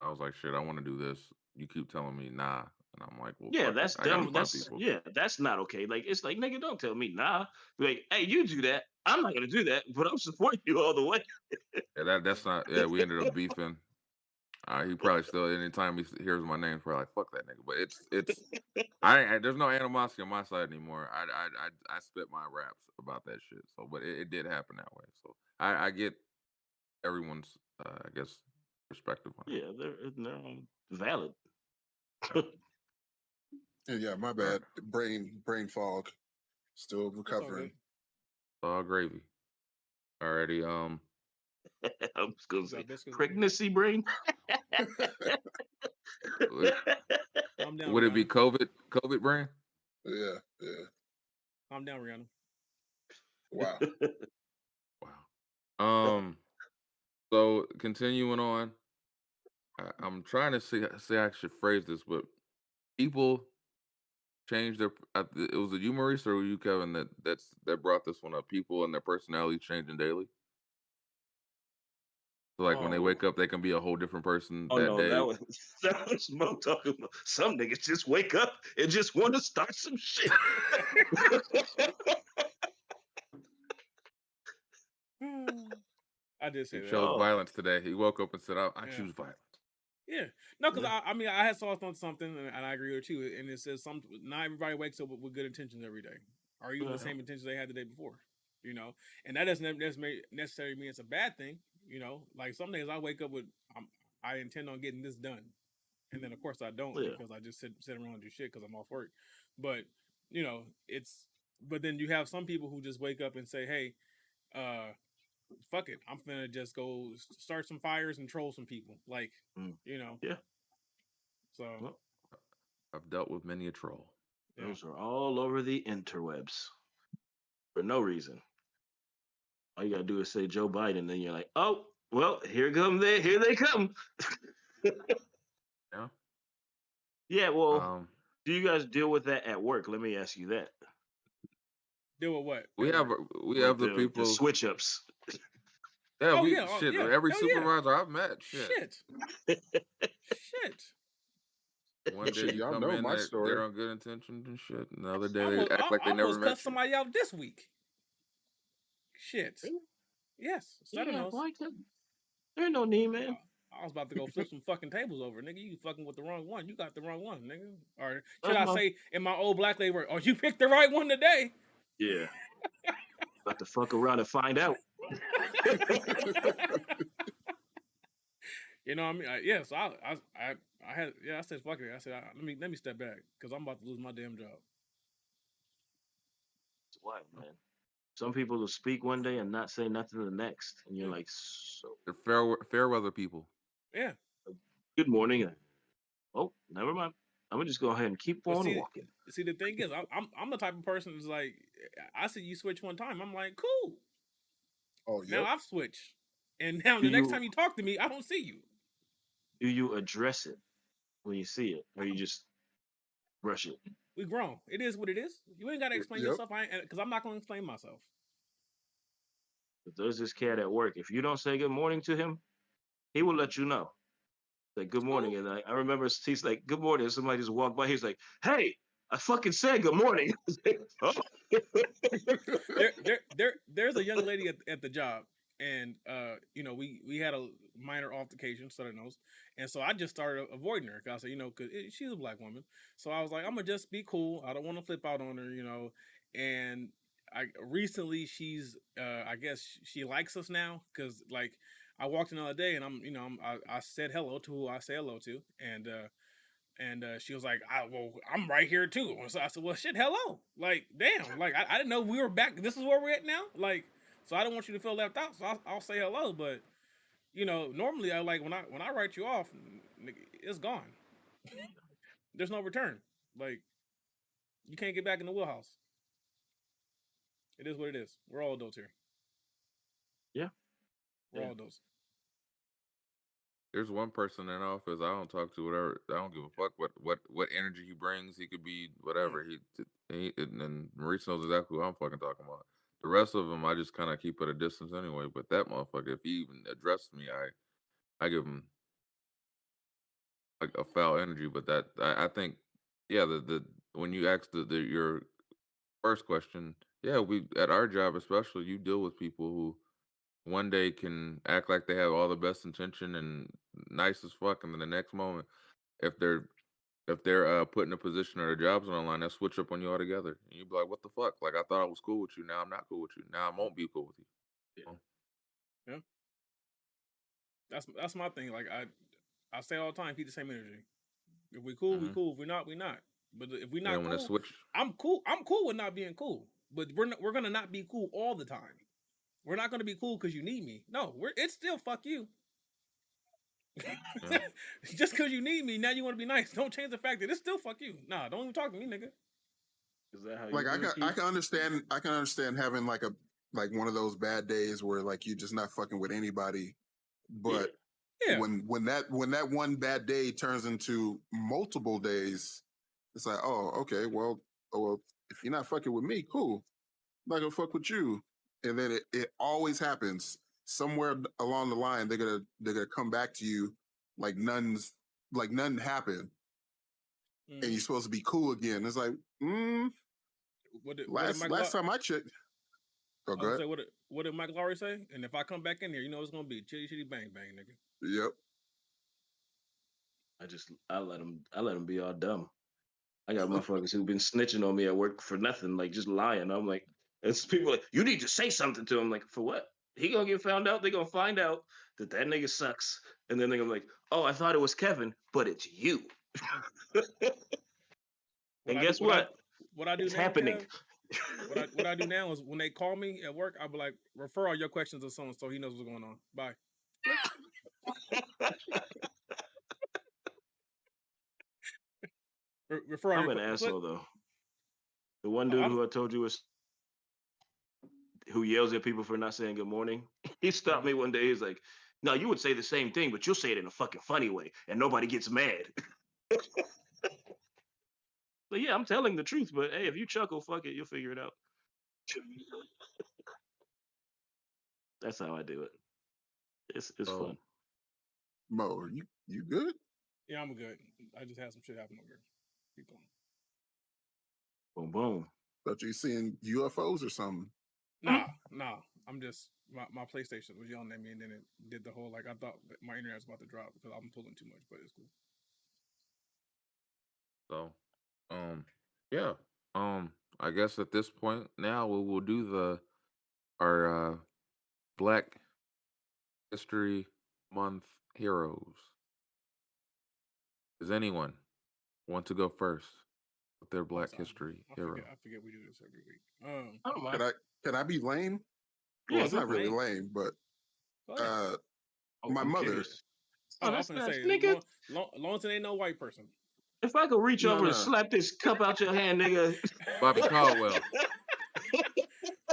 I was like, shit, I want to do this. You keep telling me nah, and I'm like, well, Yeah, fuck it. that's I gotta dumb. find people. That's not okay. Like it's like nigga, don't tell me nah. Be like, hey, you do that. I'm not gonna do that, but I'm supporting you all the way. Yeah, that's not. Yeah, we ended up beefing. He probably still anytime he hears my name, he's probably like, fuck that nigga. But it's there's no animosity on my side anymore. I spit my raps about that shit. So, but it did happen that way. So I get everyone's I guess perspective on it. Yeah, they're valid. And yeah, my All right, bad. Brain fog. Still It's all good. recovering. all gravy. Alrighty. I'm just gonna You say got biscuits. pregnancy brain. Would, Calm down, would it be Rihanna. COVID brand? Yeah, yeah. Calm down, Rihanna. Wow. Wow. So continuing on, I'm trying to say I should phrase this, but people change their. It was you, Maurice, or were you, Kevin, that brought this one up. People and their personality changing daily. So like when they Oh, wake up, they can be a whole different person oh that no, day. that was Mo talking about. Some niggas just wake up and just want to start some shit. I did He say that. chose Oh. violence today. He woke up and said, I Yeah. choose violence. Yeah, no, because Yeah. I mean, I had saw something, and I agree with you. And it says not everybody wakes up with good intentions every day, or even the Uh-huh. same intentions they had the day before. You know, and that doesn't necessarily mean it's a bad thing. You know, like some days I wake up with I intend on getting this done, and then of course I don't Yeah. because I just sit around and do shit because I'm off work. But you know, but then you have some people who just wake up and say, hey, fuck it, I'm gonna just go start some fires and troll some people, like you know. Yeah. So Well, I've dealt with many a troll. yeah. those are all over the interwebs for no reason. All you gotta do is say Joe Biden, then you're like, oh, well, here they come. Yeah. Yeah, well, Um, do you guys deal with that at work? Let me ask you that. Deal with what we at have work? we Like have the the people. switch ups. Yeah, Oh we yeah, shit. yeah, Every hell yeah. supervisor I've met, shit. Shit. One day Shit, you y'all come know in, my they're story. on good intentions and shit. Another I day they almost, act like I they never almost cut met you. somebody out this week. Shit. Yes, Stutta Yeah, knows. why could there ain't no need, man. I was about to go flip some fucking tables over, nigga. You fucking with the wrong one. You got the wrong one, nigga. Or should That's I my say in my old black lady word, oh, you picked the right one today. yeah. About to fuck around and find out. You know what I mean? Yes, I had, yeah, I said, fuck it. I said, let me step back because I'm about to lose my damn job. It's wild, man. Some people will speak one day and not say nothing the next, and you're Yeah. like, so They're fair weather people. Yeah. good morning. Oh, never mind. I'm gonna just go ahead and keep But on walking. see, the thing is, I'm the type of person that's like, I see you switch one time, I'm like, cool. Oh, Now yep. I've switched, and now Do the next you time you talk to me, I don't see you. address it when you see it, or you just brush it? We grown. It is what it is. You ain't got to explain Yep. yourself. Because I'm not going to explain myself. But there's this cat at work. If you don't say good morning to him, he will let you know. Like good Cool. morning, and I remember he's like good morning. And somebody just walked by. He's like, "Hey, I fucking said good morning." Oh. There's a young lady at the job, and you know, we had a minor altercation, Southern knows, and so I just started avoiding her because I said, you know, because she's a black woman, so I was like, I'm gonna just be cool. I don't want to flip out on her, you know, and I recently she's I guess she likes us now because like I walked in the other day and I said hello to who I say hello to, and she was like, well, I'm right here too. So I said, well, shit, hello. Like, damn. Like, I didn't know we were back. This is where we're at now. Like, so I don't want you to feel left out. So I'll say hello. But you know, normally I like when I write you off, it's gone. There's no return. Like, you can't get back in the wheelhouse. It is what it is. We're all adults here. Yeah, We're yeah. all adults. There's one person in office I don't talk to. Whatever, I don't give a fuck what energy he brings. He could be whatever. And Maurice knows exactly what I'm fucking talking about. The rest of them, I just kind of keep at a distance anyway. But that motherfucker, if he even addresses me, I give him like a foul energy. But I think, yeah, the when you ask your first question, yeah, we at our job especially, you deal with people who one day can act like they have all the best intention and nice as fuck, and then the next moment, if they're put in a position or their jobs are online, they'll switch up on you altogether. And you be like, what the fuck? Like I thought I was cool with you. Now I'm not cool with you. Now I won't be cool with you. Yeah. Yeah. That's my thing. Like I say all the time, keep the same energy. If we cool, we Mm-hmm. cool. If we're not, we not. But if we're And then not when it cool, switch, I'm cool. I'm cool with not being cool. But we're gonna not be cool all the time. We're not gonna be cool because you need me. No, it's still fuck you. yeah. Just because you need me, now you want to be nice. Don't change the fact that it's still fuck you. Nah, don't even talk to me, nigga. Is that how you Like do it, I Keith? can understand having like one of those bad days where like you're just not fucking with anybody. But Yeah. when that one bad day turns into multiple days, it's like, oh well, if you're not fucking with me, cool. I'm not gonna fuck with you. And then it always happens somewhere along the line. They're gonna come back to you like nothing happened, and you're supposed to be cool again. It's like, What did last Michael time I checked. Oh, I go was ahead. gonna say what did Mike Lowry say? And if I come back in here, you know it's gonna be chitty chitty bang bang, nigga. Yep. I let him be all dumb. I got motherfuckers who've been snitching on me at work for nothing, like just lying. I'm like, it's people like, you need to say something to him. Like, for what? He gonna get found out. They gonna find out that nigga sucks, and then they're gonna be like, oh, I thought it was Kevin, but it's you. What And I do guess what? what I do It's now, happening. Kev. What I do now is when they call me at work, I'll be like, refer all your questions to someone so he knows what's going on. Bye. Click. Refer all I'm your an click. asshole though. The one Oh, dude who I told you was who yells at people for not saying good morning. He stopped me one day. He's like, "No, you would say the same thing, but you'll say it in a fucking funny way, and nobody gets mad." So yeah, I'm telling the truth, but hey, if you chuckle, fuck it, you'll figure it out. That's how I do it. It's fun. So Mo, you good? yeah, I'm good. I just had some shit happen over here. Keep going. Boom boom. Thought you seeing UFOs or something. Nah. I'm just my PlayStation was yelling at me, and then it did the whole like I thought that my internet was about to drop because I'm pulling too much, but it's cool. so yeah. I guess at this point now we will do our Black History Month heroes. Does anyone want to go first with their Oh, Black sorry. History I hero? forget we do this every week. I don't Can mind. I be lame? Well, Yeah, it's go not for really it. lame, but Go ahead. Oh, my I'm mother. curious. Oh, Oh, I was that's gonna nice, say, nigga. long as it ain't no white person. If I could reach No, over and no, slap this cup out your hand, nigga. Bobby Caldwell.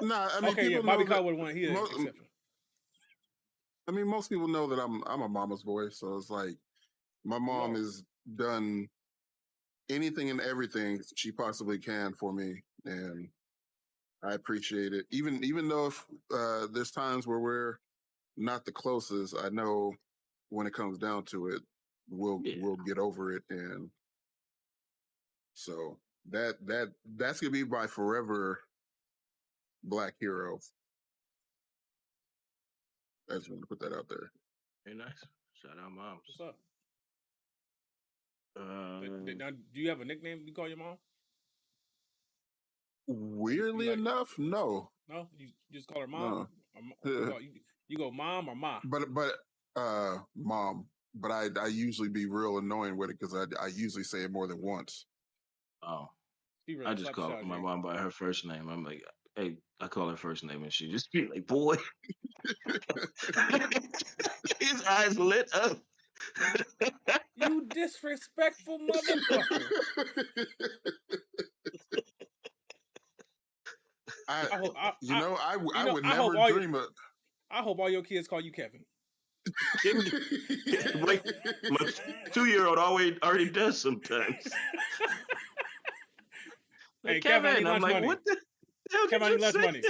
no. I mean, Okay, yeah, people Bobby know that. Caldwell won. He an exception. I mean, most people know that I'm a mama's boy, so it's like my mom No, has done anything and everything she possibly can for me, and I appreciate it. Even though if there's times where we're not the closest, I know when it comes down to it, Yeah. we'll get over it, and so that's gonna be my forever Black hero. I just want to put that out there. Very nice. Shout out moms. what's up? Uh, Now, do you have a nickname you call your mom? You Weirdly like enough, no, no? You just call her mom. no. You go mom or ma. but mom. But I usually be real annoying with it because I usually say it more than once. oh, He ready I to just slap the shit call out of my you. mom by her first name. I'm like, hey, I call her first name, and she just be like, boy, his eyes lit up. You disrespectful motherfucker. I I hope I would I hope never dream of. I hope all your kids call you Kevin. Like my 2-year-old already does sometimes. Like, Hey Kevin, I need Kevin, I'm lunch like, money. what the hell Kevin, did I you need lunch say? money.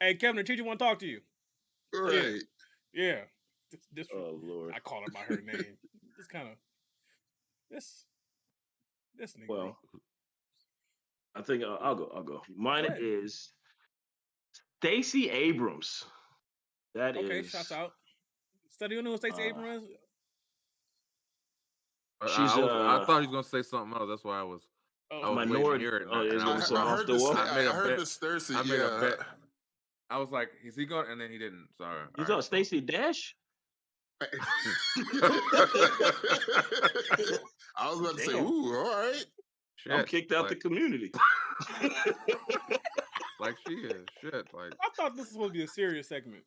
Hey Kevin, the teacher want to talk to you. Right. Yeah. This Oh Lord. I call her by her name. This kind of this nigga. Well, I think I'll go. I'll go. Mine Go ahead. is Stacey Abrams. That Okay, is, shouts out. Study you know who Stacey uh, Abrams is? she's I thought he was gonna say something else. That's why Oh, I was waiting to minority. hear it, Oh, and is I gonna was say off the wall. I made a I heard bet. the Cersei. I made a Yeah. bet. I was like, is he going? And then he didn't. Sorry. You All thought right, Stacey Dash? I was about to say, Damn, ooh, all right. I'm shit. kicked out the community. Like she is. Shit. Like I thought this was supposed to be a serious segment.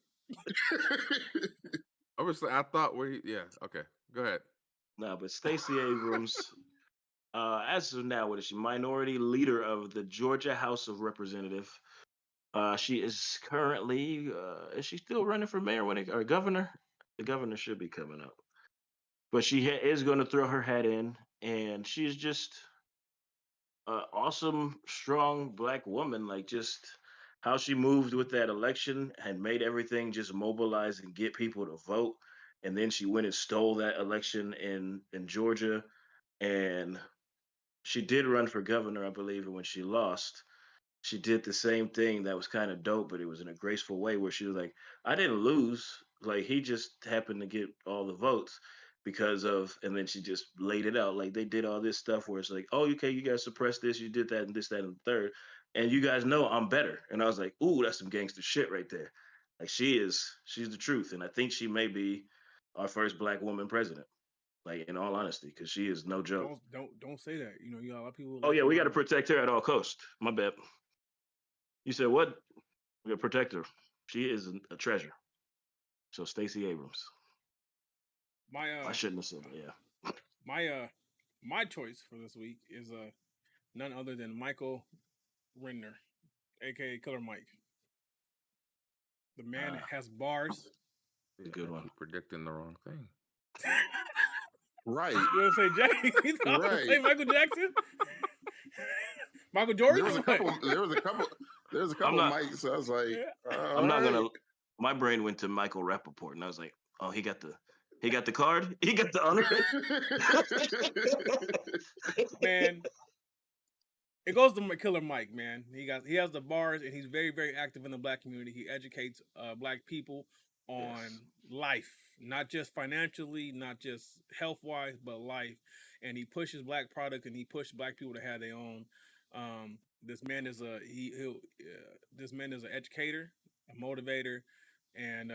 obviously, I thought where he. Yeah. Okay. Go ahead. No, but Stacey Abrams, as of now, what is she? Minority leader of the Georgia House of Representative. She is currently, is she still running for mayor or governor? The governor should be coming up, but she is going to throw her hat in, and she's just an awesome, strong black woman. Like just how she moved with that election and made everything just mobilize and get people to vote, and then she went and stole that election in Georgia, and she did run for governor, I believe, and when she lost, she did the same thing that was kind of dope, but it was in a graceful way where she was like, I didn't lose. Like he just happened to get all the votes because of, and then she just laid it out. Like they did all this stuff where it's like, oh, okay, you guys suppressed this, you did that, and this, that, and the third. And you guys know I'm better. And I was like, ooh, that's some gangster shit right there. Like she's the truth. And I think she may be our first black woman president. Like in all honesty, because she is no joke. Don't say that. You know, you got a lot of people Oh like yeah, you we got out to here. protect her at all costs. My bad. You said what? We got to protect her. She is a treasure. So Stacey Abrams. My I shouldn't have said that. Yeah. my my choice for this week is none other than Michael Renner, aka Killer Mike. The man Ah, has bars. it's a I good one. keep predicting the wrong thing. Right, You want to say Jack? You thought I was gonna right. say Michael Jackson? Michael There Jordan? was a What? couple. There was a couple. There was a I'm couple not. mics. So I was like, all I'm not right. gonna. My brain went to Michael Rappaport, and I was like, oh, he got the card. He got the honor. Man, it goes to Killer Mike, man. He has the bars, and he's very very active in the black community. He educates black people on Yes. life, not just financially, not just health wise, but life. And he pushes black product, and he pushes black people to have their own. This man is this man is an educator, a motivator, and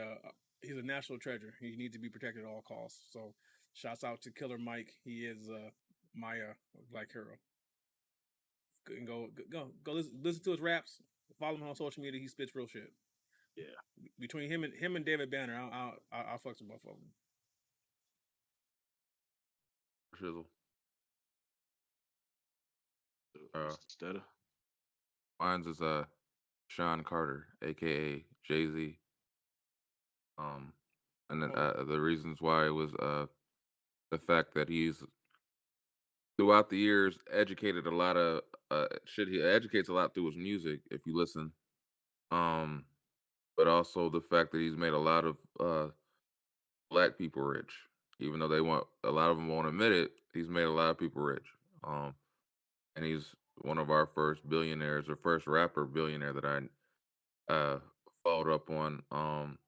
he's a national treasure. He needs to be protected at all costs. So, shouts out to Killer Mike. He is my black hero. And go listen to his raps. Follow him on social media. He spits real shit. Yeah. Between him and David Banner, I'll fuck some both of them. Shizzle. Uh, Stutta. Mine's is Sean Carter, aka Jay Z. Um, and then Oh, the reasons why was the fact that he's throughout the years educated a lot of shit. He educates a lot through his music if you listen. Um, but also the fact that he's made a lot of black people rich, even though they want a lot of them won't admit it. He's made a lot of people rich. Um, and he's one of our first billionaires or first rapper billionaire that I followed up on.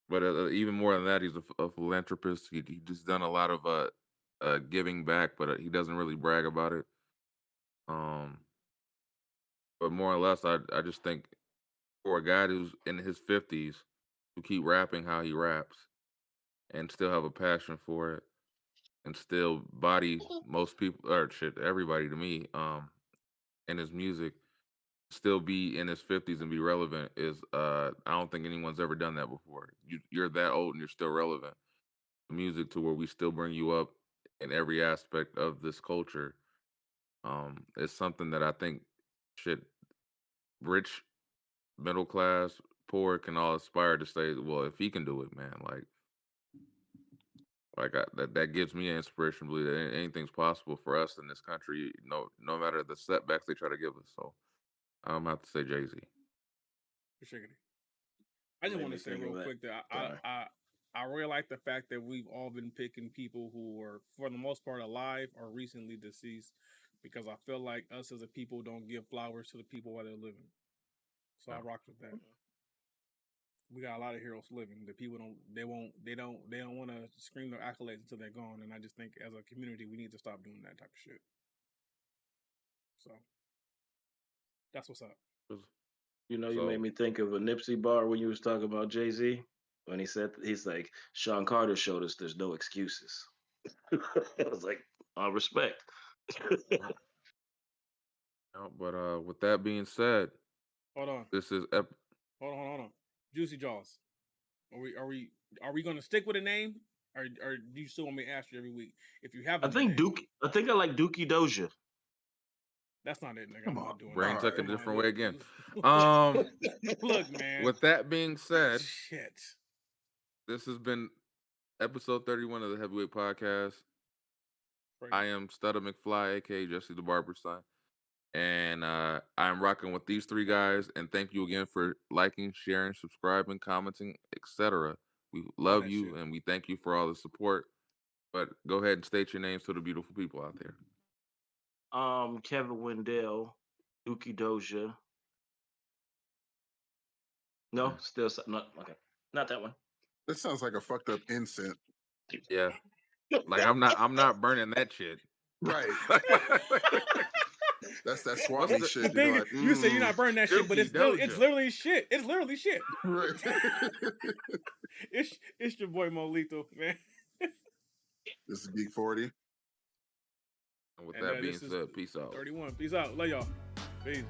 But even more than that, he's a philanthropist. He just done a lot of giving back, but he doesn't really brag about it. Um, but more or less, I just think for a guy who's in his 50s who keep rapping how he raps and still have a passion for it and still body most people or shit everybody to me in his music, still be in his 50s and be relevant is I don't think anyone's ever done that before. You're that old and you're still relevant. Music to where we still bring you up in every aspect of this culture. It's something that I think shit rich, middle class, poor can all aspire to say, well, if he can do it, man, that gives me an inspiration to believe that anything's possible for us in this country. No matter the setbacks they try to give us. So I'm have to say Jay Z. for sure. I just Made want me to say think of real that. quick that Sorry. I really like the fact that we've all been picking people who are, for the most part, alive or recently deceased, because I feel like us as a people don't give flowers to the people while they're living. So I Yeah. rock with that. We got a lot of heroes living. The people they don't want to scream their accolades until they're gone. And I just think as a community we need to stop doing that type of shit. So that's what's up. You know, you made So me think of a Nipsey bar when you was talking about Jay Z. When he said he's like Sean Carter showed us there's no excuses. I was like, I respect. yeah, yeah, but with that being said, Hold on, this is hold on. Juicy Jaws. Are we gonna stick with a name, or do you still want me to ask you every week if you have a I new think name? Duke. I think I like Dookie Doja. That's not it, nigga. Come I'm on. not doing All brain that. took a right. Come on, different way again. look, Um, look, man. with that being said, Shit. this has been episode 31 of the Heavyweight Podcast. I Crazy. am Stutta McFly, aka Jesse the Barber son. And I'm rocking with these three guys. And thank you again for liking, sharing, subscribing, commenting, etc. We All love that you shit. and we thank you for all the support. But go ahead and state your names to the beautiful people out there. Kevin Wendell, Dookie Doja, No, still not okay. Not that one. This sounds like a fucked up incense. Yeah. Like I'm not burning that shit. Right. That's that What's swap meet the shit. The You're thing like, you say you're not burning that shit, but Dookie it's Doja. literally shit. It's literally shit. right. It's your boy Mo Lethal, man. This is Geek 40. And with And that being this is said, peace out. 31. Peace out. Love y'all. Peace.